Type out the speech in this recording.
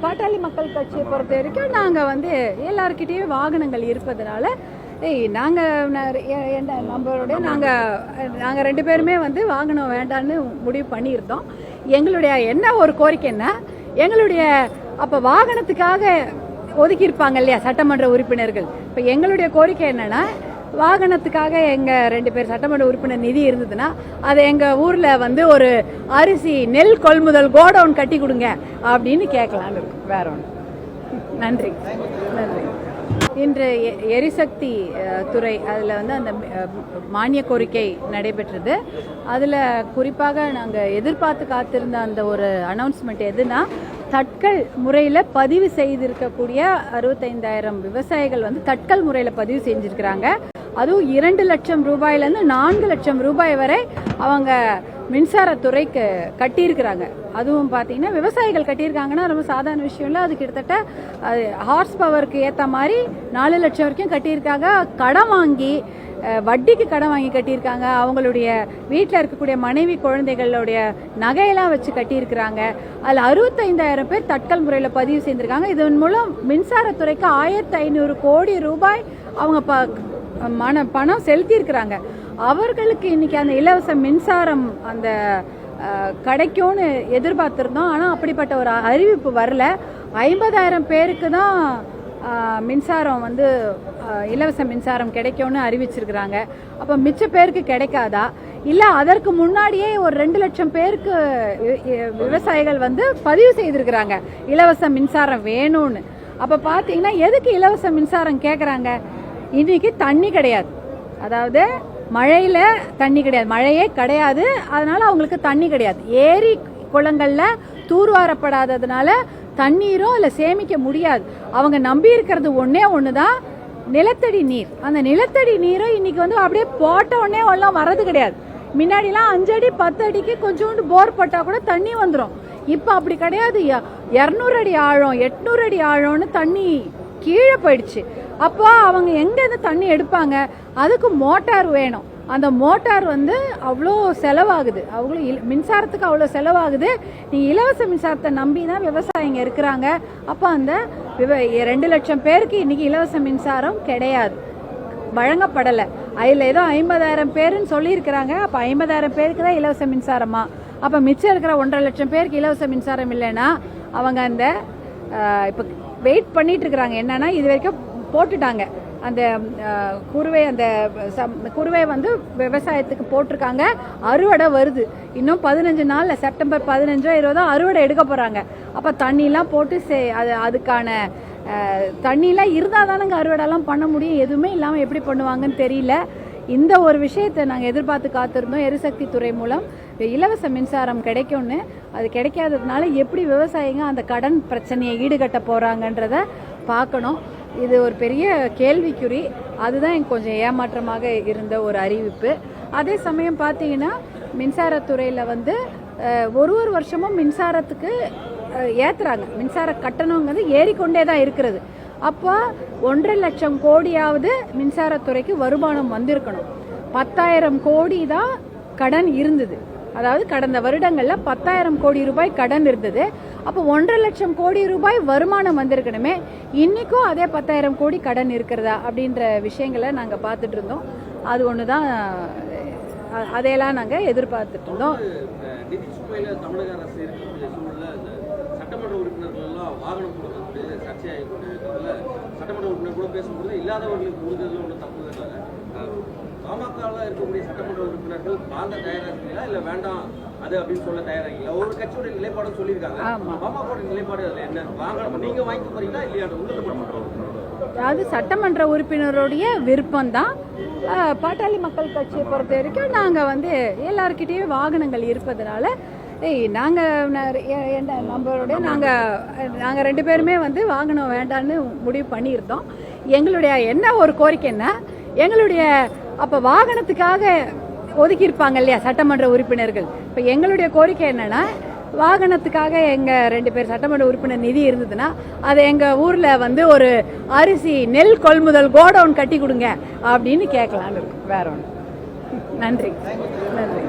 பாட்டாளி மக்கள் கட்சியை பொறுத்த வரைக்கும் நாங்கள் வந்து எல்லாருக்கிட்டேயும் வாகனங்கள் இருப்பதனால நம்மளுடைய நாங்கள் 2 பேருமே வந்து வாகனம் வேண்டான்னு முடிவு பண்ணியிருந்தோம். எங்களுடைய என்ன ஒரு கோரிக்கைன்னா, எங்களுடைய அப்போ வாகனத்துக்காக ஒதுக்கியிருப்பாங்க இல்லையா சட்டமன்ற உறுப்பினர்கள். இப்போ எங்களுடைய கோரிக்கை என்னன்னா, வாகனத்துக்காக எங்கள் 2 பேர் சட்டமன்ற உறுப்பினர் நிதி இருந்ததுன்னா அதை எங்கள் ஊரில் வந்து ஒரு அரிசி நெல் கொள்முதல் கோடவுன் கட்டி கொடுங்க அப்படின்னு கேட்கலான்னு இருக்கும். வேற ஒன்று. நன்றி. நன்றி. இன்று எரிசக்தி துறை அதில் வந்து அந்த மானிய கோரிக்கை நடைபெற்றது. அதில் குறிப்பாக நாங்கள் எதிர்பார்த்து காத்திருந்த அந்த ஒரு அனௌன்ஸ்மெண்ட் எதுனா, தட்கல் முறையில் பதிவு செய்திருக்கக்கூடிய 65,000 விவசாயிகள் வந்து தட்கல் முறையில் பதிவு செஞ்சுருக்கிறாங்க. அதுவும் 2 லட்சம் ரூபாயிலேருந்து 4 லட்சம் ரூபாய் வரை அவங்க மின்சாரத்துறைக்கு கட்டியிருக்கிறாங்க. அதுவும் பார்த்தீங்கன்னா விவசாயிகள் கட்டியிருக்காங்கன்னா ரொம்ப சாதாரண விஷயம் இல்லை. அது கிட்டத்தட்ட ஹார்ஸ் பவருக்கு ஏற்ற மாதிரி 4 லட்சம் வரைக்கும் கட்டியிருக்காங்க. கடன் வாங்கி வட்டிக்கு கடன் வாங்கி கட்டியிருக்காங்க. அவங்களுடைய வீட்டில் இருக்கக்கூடிய மனைவி குழந்தைகளுடைய நகையெல்லாம் வச்சு கட்டியிருக்கிறாங்க. அதில் 65,000 பேர் தட்கல் முறையில் பதிவு செய்திருக்காங்க. இதன் மூலம் மின்சாரத்துறைக்கு 1,500 கோடி ரூபாய் அவங்க பணம் செலுத்தியிருக்கிறாங்க. அவர்களுக்கு இன்னைக்கு அந்த இலவச மின்சாரம் அந்த கிடைக்கும்னு எதிர்பார்த்துருந்தோம். ஆனால் அப்படிப்பட்ட ஒரு அறிவிப்பு வரல. 50,000 பேருக்கு தான் மின்சாரம் வந்து இலவச மின்சாரம் கிடைக்கும்னு அறிவிச்சிருக்கிறாங்க. அப்போ மிச்ச பேருக்கு கிடைக்காதா? இல்லை அதற்கு முன்னாடியே ஒரு 2 லட்சம் பேருக்கு விவசாயிகள் வந்து பதிவு செய்திருக்கிறாங்க இலவச மின்சாரம் வேணும்னு. அப்போ பார்த்தீங்கன்னா எதுக்கு இலவச மின்சாரம் கேட்குறாங்க? இன்னைக்கு தண்ணி கிடையாது, அதாவது மழையில் தண்ணி கிடையாது, மழையே கிடையாது. அதனால அவங்களுக்கு தண்ணி கிடையாது. ஏரி குளங்களில் தூர்வாரப்படாததுனால தண்ணீரும் அதில் சேமிக்க முடியாது. அவங்க நம்பி இருக்கிறது ஒன்று தான் நிலத்தடி நீர். அந்த நிலத்தடி நீரும் இன்னைக்கு வந்து அப்படியே போட்ட உடனே எல்லாம் வர்றது கிடையாது. முன்னாடிலாம் 5 அடி 10 அடிக்கு கொஞ்சோண்டு போர் போட்டால் கூட தண்ணி வந்துடும். இப்போ அப்படி கிடையாது. 200 அடி ஆழம் 800 அடி ஆழம்னு தண்ணி கீழே போயிடுச்சு. அப்போ அவங்க எங்கேருந்து தண்ணி எடுப்பாங்க? அதுக்கு மோட்டார் வேணும். அந்த மோட்டார் வந்து அவ்வளோ செலவாகுது. அவ்வளோ மின்சாரத்துக்கு அவ்வளோ செலவாகுது. நீங்கள் இலவச மின்சாரத்தை நம்பி தான் விவசாயிங்க இருக்கிறாங்க. அப்போ அந்த 2 லட்சம் பேருக்கு இன்னைக்கு இலவச மின்சாரம் கிடையாது, வழங்கப்படலை. அதில் ஏதோ 50,000 பேருன்னு சொல்லியிருக்கிறாங்க. அப்போ 50,000 பேருக்கு தான் இலவச மின்சாரமா? அப்போ மிச்சம் இருக்கிற 1.5 லட்சம் பேருக்கு இலவச மின்சாரம் இல்லைன்னா அவங்க அந்த இப்போ வெயிட் பண்ணிட்டு இருக்கிறாங்க. என்னன்னா இது வரைக்கும் போட்டுட்டாங்க அந்த குறுவை வந்து விவசாயத்துக்கு போட்டிருக்காங்க. அறுவடை வருது. இன்னும் 15 நாளில் செப்டம்பர் 15 20 அறுவடை எடுக்க போகிறாங்க. அப்போ தண்ணிலாம் போட்டு அதுக்கான தண்ணிலாம் இருந்தால் தானங்க அறுவடைலாம் பண்ண முடியும். எதுவுமே இல்லாமல் எப்படி பண்ணுவாங்கன்னு தெரியல. இந்த ஒரு விஷயத்தை நாங்கள் எதிர்பார்த்து காத்திருந்தோம். எரிசக்தி துறை மூலம் இலவச மின்சாரம் கிடைக்கும்னு. அது கிடைக்காததுனால எப்படி விவசாயிங்க அந்த கடன் பிரச்சனையை ஈடுகட்ட போகிறாங்கன்றத பார்க்கணும். இது ஒரு பெரிய கேள்விக்குறி. அதுதான் எனக்கு கொஞ்சம் ஏமாற்றமாக இருந்த ஒரு அறிவிப்பு. அதே சமயம் பார்த்தீங்கன்னா மின்சாரத்துறையில் வந்து ஒரு வருஷமும் மின்சாரத்துக்கு ஏற்றுறாங்க. மின்சார கட்டணங்கிறது ஏறிக்கொண்டே தான் இருக்கிறது. அப்போ 1.5 லட்சம் கோடியாவது மின்சாரத்துறைக்கு வருமானம் வந்திருக்கணும். 10,000 கோடி தான் கடன் இருந்தது. அதாவது கடந்த வருடங்களில் 10,000 கோடி ரூபாய் கடன் இருந்தது. அப்போ 1.5 லட்சம் கோடி ரூபாய் வருமானம் வந்திருக்கணுமே. இன்னைக்கும் அதே 10,000 கோடி கடன் இருக்கிறதா அப்படின்ற விஷயங்களை நாங்கள் பார்த்துட்டு இருந்தோம். அது ஒன்று தான், அதையெல்லாம் நாங்கள் எதிர்பார்த்துட்டு இருந்தோம். சட்டமன்ற உறுப்பினர்கள் எல்லாம் வாகனம் கொடுக்கறது சர்ச்சையாகி கொண்டிருக்கிறதுல சட்டமன்ற உறுப்பினர் கூட பேசும்போது இல்லாதவர்களுக்கு கொடுக்கறதுல ஒன்றும் தப்பு இருக்காங்க. பாமகவில் இருக்கக்கூடிய சட்டமன்ற உறுப்பினர்கள் வாங்க தயாராகிறீங்களா இல்லை வேண்டாம் அது அப்படின்னு சொல்ல தயாராகீங்களா? ஒரு கட்சியோட நிலைப்பாடும் சொல்லியிருக்காங்க. பாமகோட நிலைப்பாடு அதில் என்ன? வாங்க நீங்கள் வாங்கி போறீங்களா இல்லையா? அதாவது சட்டமன்ற உறுப்பினருடைய விருப்பம் தான். பாட்டாளி மக்கள் கட்சியை பொறுத்த வரைக்கும் நாங்கள் வந்து எல்லாருக்கிட்டேயும் வாகனங்கள் இருப்பதனால நம்மளுடைய நாங்கள் 2 பேருமே வந்து வாகனம் வேண்டான்னு முடிவு பண்ணியிருந்தோம். எங்களுடைய என்ன ஒரு கோரிக்கைன்னா, எங்களுடைய அப்போ வாகனத்துக்காக ஒதுக்கியிருப்பாங்க இல்லையா சட்டமன்ற உறுப்பினர்கள். இப்போ எங்களுடைய கோரிக்கை என்னன்னா, வாகனத்துக்காக எங்கள் 2 பேர் சட்டமன்ற உறுப்பினர் நிதி இருந்ததுன்னா அதை எங்கள் ஊரில் வந்து ஒரு அரிசி நெல் கொள்முதல் கோடவுன் கட்டி கொடுங்க அப்படின்னு கேட்கலான்னு இருக்கும். வேற ஒன்று. நன்றி. நன்றி.